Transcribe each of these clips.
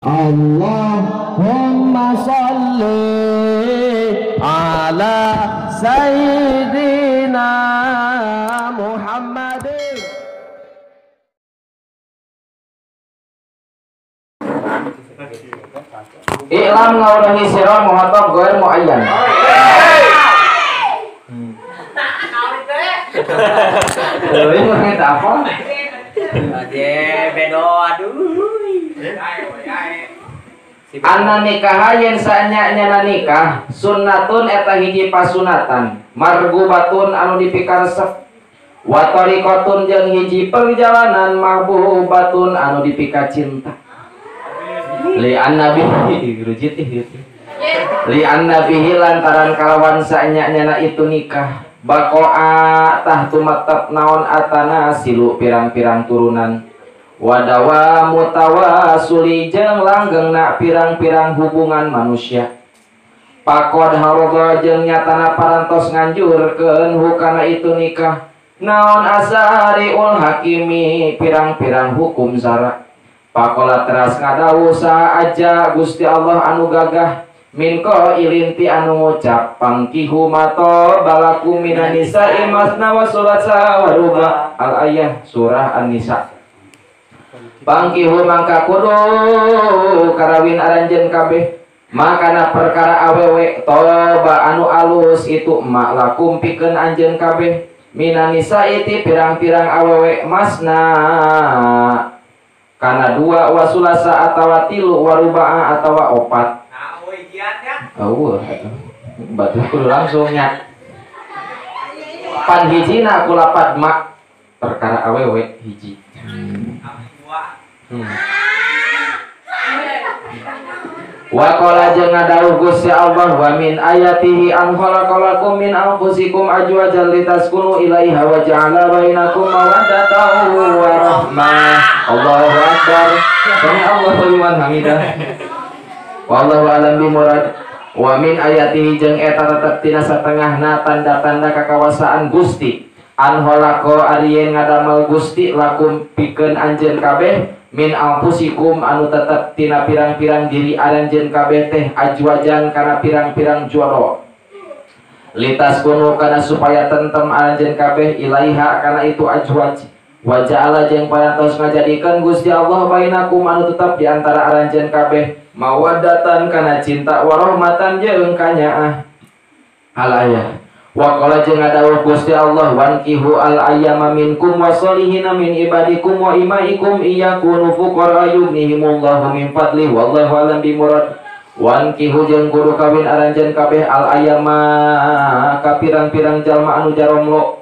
Allahumma sholli ala sayyidina Muhammadin. I'lam ngawrahi sira muhatab goer muayyan. Ini ngerti apa? Bedo aduh. Anna nikah yen sanyanya nikah sunnatun eta hiji pasunatan margubatun anu dipikaresep wa tariqatun jeung hiji perjalanan mahbubatun anu dipika cinta li annabihi rujit li annabihi lantaran kalawan sanyanya itu nikah bakoa tah tumatep naon atana silu pirang-pirang turunan wadawa mutawasuli jeung langgengna pirang-pirang hubungan manusia pakod haroga jeung nyatana parantos nganjurkeun hukana itu nikah naon asariul hakimi pirang-pirang hukum syara pakola teras ngadawuh saha aja Gusti Allah anu gagah min qailin ti anu ngucap pangkihu mato balakum minan nisa'i masna wa sulasa wa ruba al ayah surah an-nisa. Pangkihu mangka kudu karawin aranjeun kabeh makana perkara awewe toba anu alus itu mak lakum pikeun anjeun kabeh minanisa iti pirang-pirang awewe masna kana dua wasulasa atawa tilu warubaa atawa opat. Nah, euy jiatnya. Batu kudu langsung nya. Pan hijina kulapat mak perkara awewe hiji. Wa qala jeung ngadawuh Gusti Allah wa min ayatihi an khalaqalakum min anfusikum azwajan litaskunu ilaiha wa ja'ala bainakum mawaddatan wa rahmah. Allahu akbar. Sami Allahu liman hamidah. Wallahu alam bimurad. Wa min ayatihi jeung eta tetep tina satengahna tanda-tanda kakawasaan Gusti an khalaqa ari ngadamel Gusti lakum pikeun anjeun kabeh min anfusikum anu tetep tina pirang-pirang diri aranjeun kabeh teh ajwajan kana pirang-pirang jodoh litas kunu kana supaya tentem aranjeun kabeh ilaiha kana itu ajwaj wa ja'ala jeung parantos ngajadikeun Gusti Allah bainakum anu tetep di antara aranjeun kabeh mawaddatan kana cinta warahmatan jeung kanyaah alaya wa qala jeung ngadawuh Gusti Allah wankihu al ayyama minkum wasolihina min ibadikum wa imaikum iyakunu fuqara yughnihimullahu min fadli wallahu alam bimurad wankihu jeung kudu kawin aranjeun kabeh al ayyama ka pirang-pirang jalma anu jaromlo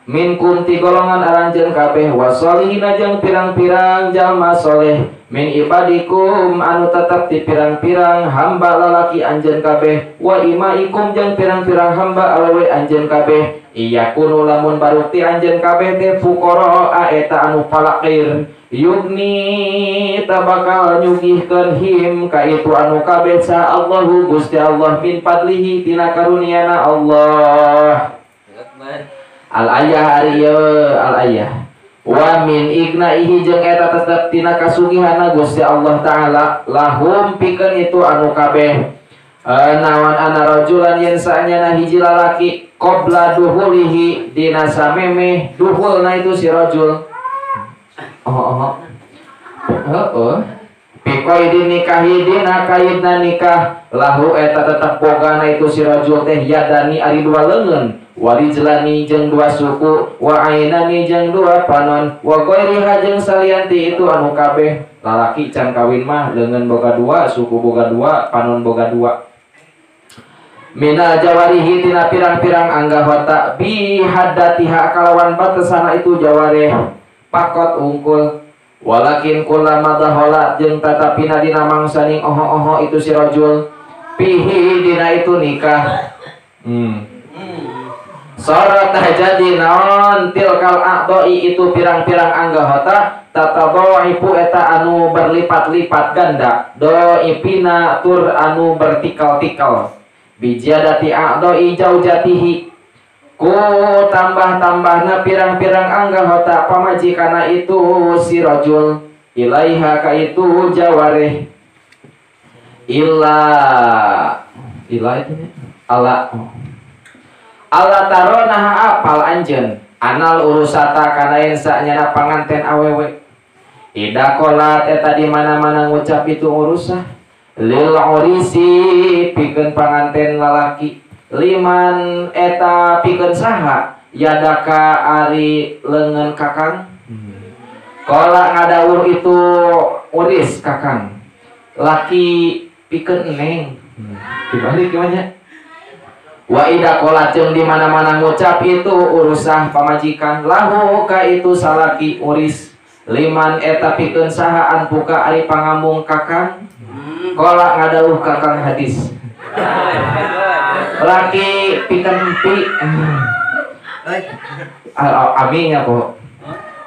minkum ti golongan aranjeun kabeh wasolihina jeung pirang-pirang jalma soleh min ibadikum anu tetep di pirang-pirang hamba lalaki anjeun kabeh wa imaikum jeung pirang-pirang hamba awewe anjeun kabeh iyakunu lamun barukti anjeun kabeh teh fuqara eta anu falaqir yugni tabakal nyugihkeun him ka itu anu kabeh sa Allahu Gusti Allah min fadlihi tina karuniana Allah al ayah ariyo al ayah wa min ignaihi jeung eta tetep tina kasugihanna Gusti Allah taala lahum pikeun itu anu kabeh naon ana rajulan yen saanyana hiji lalaki qabla duhulihi dina samemeh duhulna itu si rajul pikoidin nikahi dina kaidna nikah lahu eta tetep bogana itu si rajul teh yadani ari dua leungeun warijlani jeung dua suku wa ainani jeung dua panon wa ghairiha jeung salianti itu anu kabeh lalaki can kawin mah leungeun boga dua suku boga dua panon boga dua mina jawarihi tina pirang-pirang anggahota bi haddatiha kalawan batesana itu jawareh pakot ungkul walakin kullama dahola jeung tatapina dina mangsaning oho-oho itu si rajul pihi dina itu nikah sorot jadi naon tilkal a'doi itu pirang-pirang anggahota tatadaifu eta anu berlipat-lipat ganda doipina tur anu bertikal-tikal bijadati a'doi jaujatihi ku tambah-tambahna pirang-pirang anggahota pamajikana itu si rajul ilaiha ka itu jawareh illa itu Allah taro naha apal anjeun anal urusata kana yen sanyana panganten awewe ida qolat eta di mana-mana ngucap itu urusah lil urisi pikeun panganten lalaki liman eta pikeun saha yadaka ari leungeun kakang qala ngadawuh itu uris kakang laki pikeun neng dibalik gimana wa ida qolat jeung di mana-mana ngucap itu urusah pamajikan lahu ka itu salaki uris liman eta pikeun saha anpuka ari pangambung kakang qala ngadawuh kakang hadis laki pikeun pi aminya kok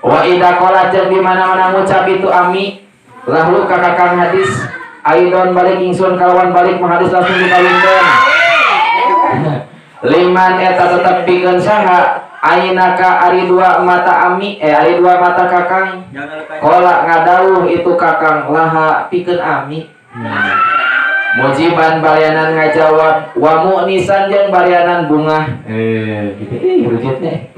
wa ida qolat jeung di mana-mana ngucap itu ami lahu ka kakang hadis aidon balik ingsun kalawan balik menghadis langsung dikawinkeun liman eta tetep pikeun saha ainaka ari dua mata ami ari dua mata kakang qala ngadawuh itu kakang laha pikeun ami mujiban barianan ngajawab wa mu'nisan jeung barianan bunga gitu rujitnya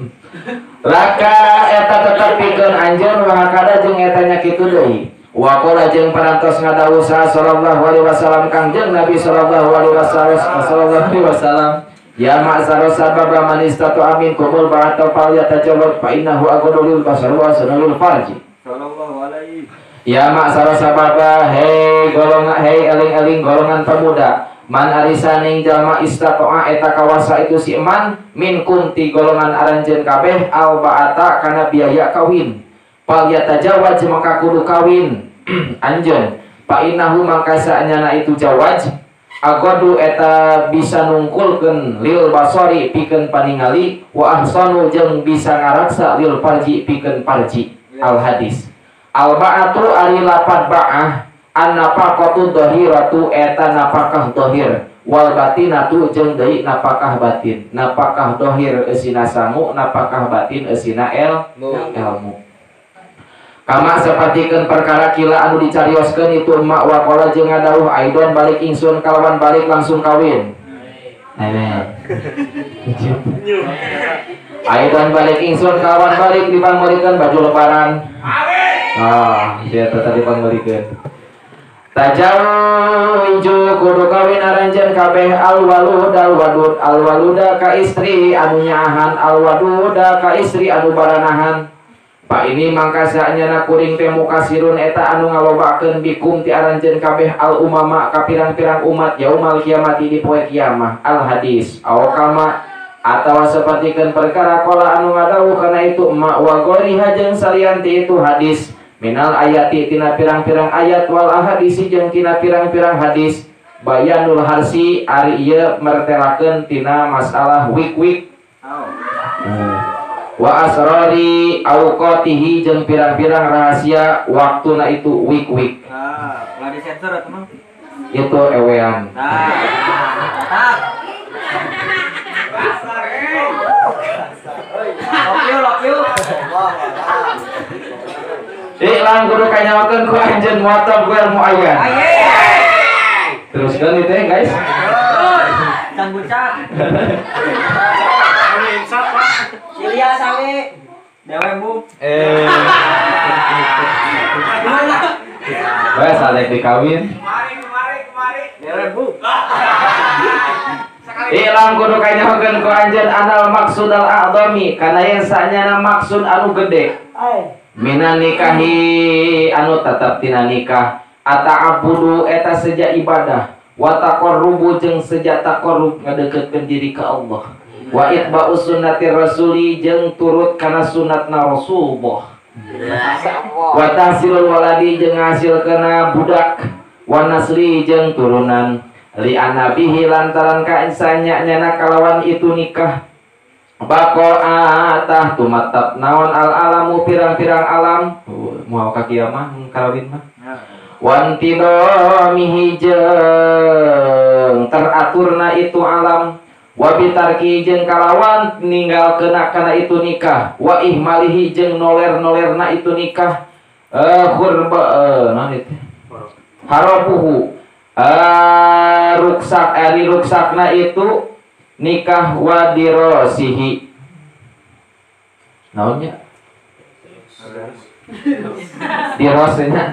laka eta tetep pikeun anjeun wa hakada jeung eta nya kitu deui wa qala jeung parantos ngadawuh sallallahu alaihi wasallam kangjeng Nabi sallallahu alaihi wasallam ya ma'zara sababa man istatu amin kumul ba'ata fal yatajawab fa innahu aqdulul basar wa sanalul farji sallallahu alaihi ya ma'zara sababa hei eling-eling golongan pemuda man arisaning jalma istato'a eta kawasa itu si eman min kunti golongan aranjeun kabeh al ba'ata kana biaya kawin fal yatajawab maka kudu kawin anjeun fa innahu maka saanyana itu jawaj agodu eta bisa nungkulkeun lil basari pikeun paningali wa ahsanu jeung bisa ngaraksa lil farji pikeun farji al hadis al ba'atu ari lapad ba'ah an nafaqatu dhahiratu eta napakah dhahir wal batinatu jeung deui napakah batin napakah dhahir eusina sangu napakah batin eusina ilmu kama sapertikeun perkara kila anu dicarioskeun itu emak wa qala jeung ngadawuh aidon balik ingsun kalawan balik langsung kawin amen aidon balik ingsun kalawan balik dipangmerikeun baju lebaran amin dia tetep dipangmerikeun tajawuju kudu kawin aranjeun kabeh al waluda ka istri anu nyahan al waduda ka istri anu baranahan Pak ini mangka saanyana kuring teh mukasirun eta anu ngalobakeun bikum ti aranjeun kabeh al umama ka pirang-pirang umat yaumal kiamati di poe kiamah al hadis aw kama atawa sapertikeun perkara qala anu ngadawuh kana itu ma wa goriha jeung salianti itu hadis minal ayati tina pirang-pirang ayat wal ahadisi jeung tina pirang-pirang hadis bayanul harsi ari ieu mertelakeun tina masalah wik-wik wa asrari awqatihi jeung pirang-pirang rahasia waktuna itu wik-wik. Nggak disensor atau mah? Itu ewean. Lokil. Iklan kudu kanyawakeun ku anjeun muatab gue muayyan. Teruskan itu ya guys. Kang Bucak. Cilia sami dewe bu. Gimana? Wah, saleh dikawin. Kemari. Dewe bu. Ilang kudu kanyahokeun ku anjeun anal maksud al a'dami kana yang sanyana maksud anu gede. Minan nikahi anu tetep tina nikah ata'abudu eta seja ibadah wa taqarrubu jeung seja taqarrub ngadeukeutkeun diri ka Allah. Wa itba'u sunnati rasuli jeung turut kana sunnatna Rasulullah. Wa tahsilul waladi jeung ngasilkeuna budak wa nasli jeung turunan li anabihi lantaran ka insanya nyana kalawan itu nikah baqa'atah tumatab naon al alamu pirang-pirang alam moal ka kiamah kalawin mah wantidomihi jeung teraturna itu alam wa bitarki jeung kalawan ninggalkeun kana itu nikah wa ihmalihi jeung noler-nolerna itu nikah khurba naon itu harapuhu ruksakna itu nikah wadirosihi. Naonnya? Dirosnya.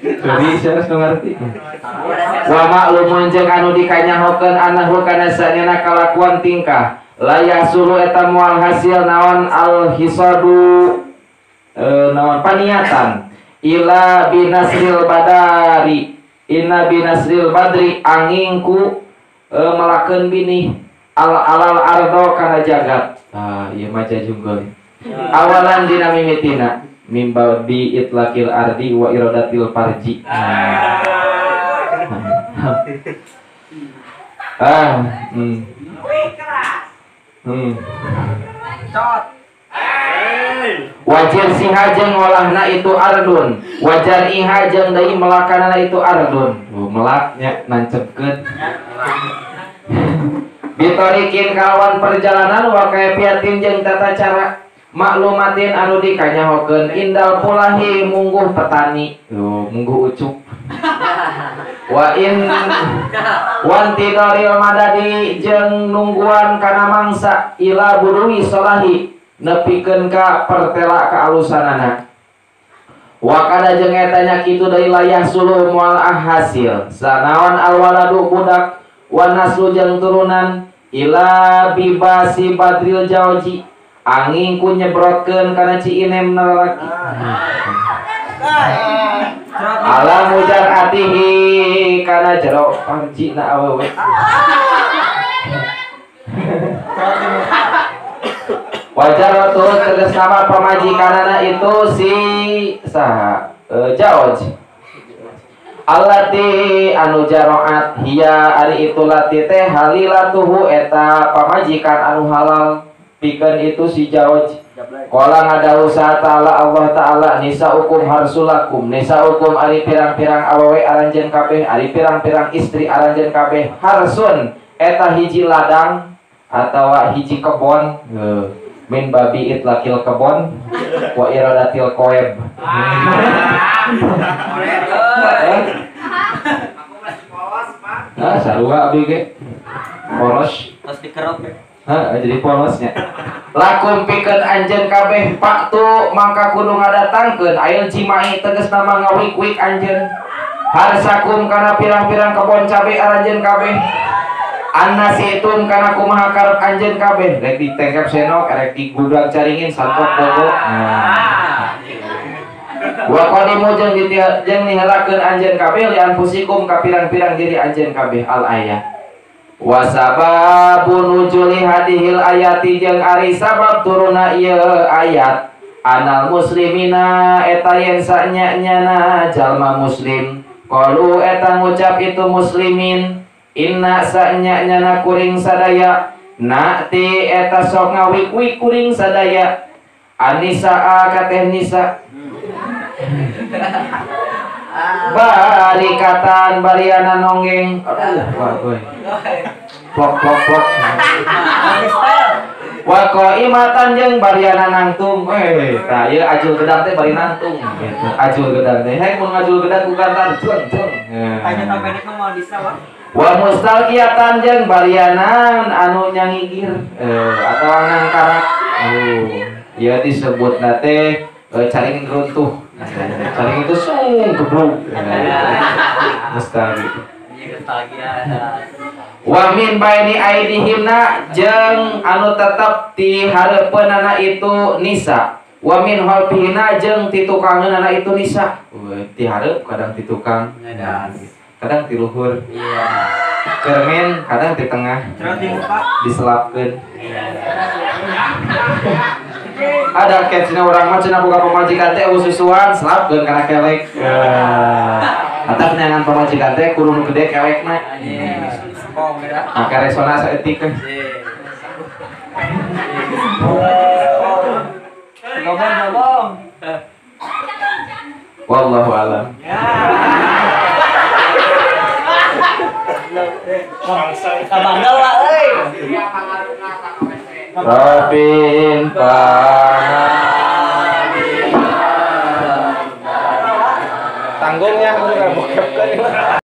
Jadi saya harus ngerti. Wa ma'lumun jeung anu dikanyahokeun anahu kana saneuna kalakuan tingkah layah sulu eta moal hasil naon al hisadu naon paniatan ila binasril badari inna binasril badri angingku melakeun bini alal ardo kana jagat. Ieu maca junggul awalan dina mimitina mimba bi itlaqil ardi wa iradatil farji. Wajar siha jeung ngolahna itu ardun, wajar iha jeung deui melakanana itu ardun. Melaknya nancepkeun. Bitorikin kalawan perjalanan wa kaifiatin jeung tata cara maklumatin anu dikanyahokeun indal pulahi mungguh petani. Mungguh ucuk. Wa in wantidaril madadi jeung nungguan kana mangsa ila budui solahi nepikeun ka pertela ka alusanana. Wa kana jeung eta nya kitu deui layah suluh moal hasil sanawan alwaladu budak wa naslu jeung turunan ila bibasi badril jawji angin ku nyebrotkeun kana ciinem lalaki. Alam mujar atihi kana jero panci na awewe. Wajar turut tegas nama pamajikanana itu si saha Jawj. Allati anu jaroat hiya ari itu lati teh halilatuhu eta pamajikan anu halal pikeun itu si Jawj. Qala ngadawu ta'ala Allah ta'ala nisaukum harsulakum nisaukum ari pirang-pirang awewe aranjeun kabeh ari pirang-pirang istri aranjeun kabeh harsun eta hiji ladang atawa hiji kebon min babi itlaqil kebon wa iradatil qoeb. Sarua abdi ge poros Terus dikerok ya. Jadi polosnya lakum pikeun anjeun kabeh paktu mangka kudu ngadatangkeun ail jimai tegas nama ngawik-wik anjeun harsakum kana pirang-pirang kebon cabe aranjeun kabeh annasitun kana kumaha karep anjeun kabeh rek ditengkep senok rek digudag caringin sangkot bogo. Wa qadimu jeung nihalakeun anjeun kabeh li anfusikum ka pirang-pirang diri anjeun kabeh al ayat. Wasababun nuzuli hadhil ayati jeung ari sabab turuna ieu ayat anal muslimina eta yen sanyanyana jalma muslim qalu eta ngucap itu muslimin inna sanyanyana kuring sadaya nakti eta sok ngawik-wik kuring sadaya anisa kateh nisa barikatan bariana nonggeng. Aduh, plok wa qaimatan jeung bariana nangtung. Tah ieu ajul gedang teh bari nangtung gitu. Ajul gedang teh hayu mun ngajul gedang ku kantan jeung. Aya tampenek mah bisa wah. Wa mustalqiyatan jeung bariana anu nyangigir atawa ngangkarak. Ieu disebutna teh caring runtuh. Caring itu sung geblug. Mustahil. Wa min baini aidihimna jeung anu tetep ti hareupeunana itu nisa. Wa min halfihina jeung ti tukangeunana itu nisa. Ti hareup kadang ti tukang. Kadang ti luhur. Iya. Kermen kadang di tengah. Diselapkeun. Ada kecina orang mah cenah boga pamajikan teh ususuan selapkeun kana kelek. Atap neangan pamajikan teh kudu nu gede kelekna. Maka resona saeutik teh. Ngomong. Wallahu alam. Kabangga lah euy. Robin tanggungnya udah bokep kan